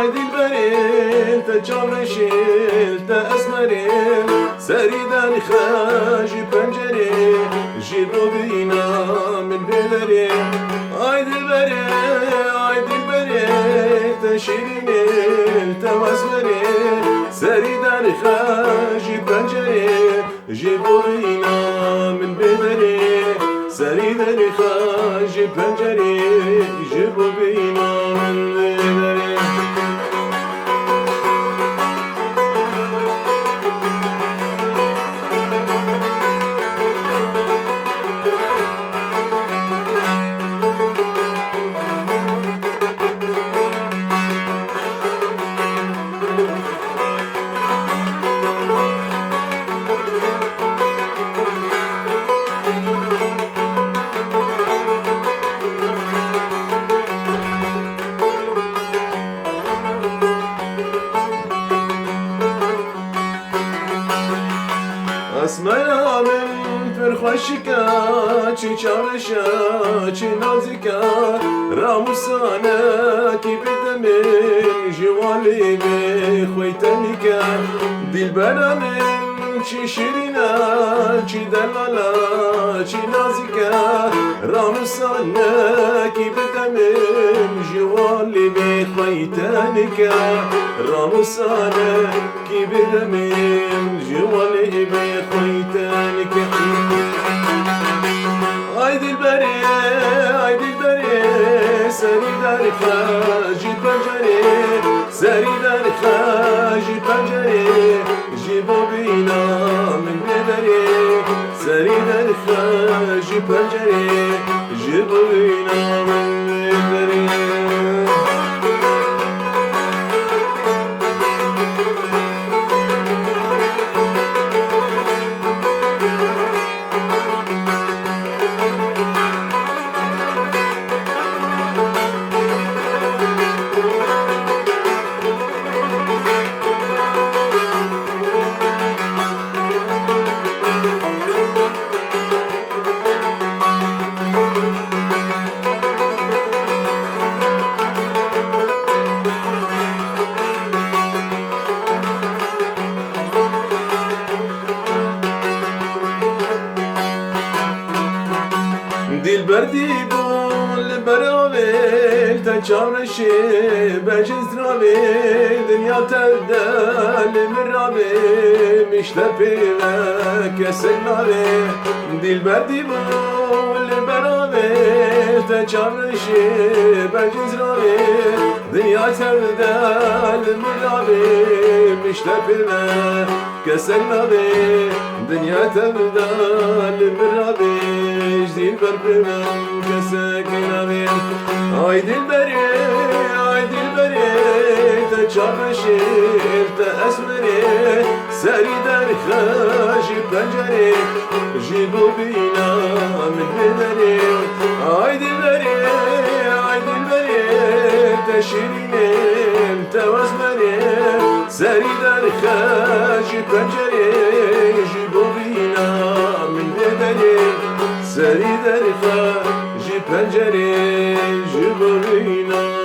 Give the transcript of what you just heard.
آی دلبرین تا چاورشیل تا اسمرین سریدن خاجی پنجره جیبو بینا من بدرین آی دلبرین تا شیرین تا اسمرین سریدن خاجی پنجره جیبو بینا من بدرین سریدن خاجی پنجره جیبو بینا من بدرین اسمنا من فرخوشكا چی چارشا چی نازكا راموسانا كي بدمي جوالي بخويتنكا دلبرا من چی شيرينا چی دلالا چی نازكا راموسانا كي بدمي جوالي بخويتنكا راموسانا كي بدمي جوالي بخويتنك آی دلبری سری در خاجی پنجره سری در خاجی پنجره جیبو بینا من بدری سری در خاجی پنجره جیبو بینا من بدری دلبر دیبون لبراویل تا چاورشی بجز راویل دنیا تردل مراویل مشتپیوه کسل ناویل دلبر دیبون لبراویل تا چاورشی بجز راویل دنیا تردل مراویل مشتپیوه کسل ناویل دنیا تردل مراویل دلبر بمن کسک نبین آی دلبری تا چاوشیل تا اسمری سری در خاجی پنجره جیبو بینا من بدری آی دلبری تا شیرین تا اسمری سری در خاجی پنجره جیبو بینا من بدری سری در خاجی پنجره جبرینا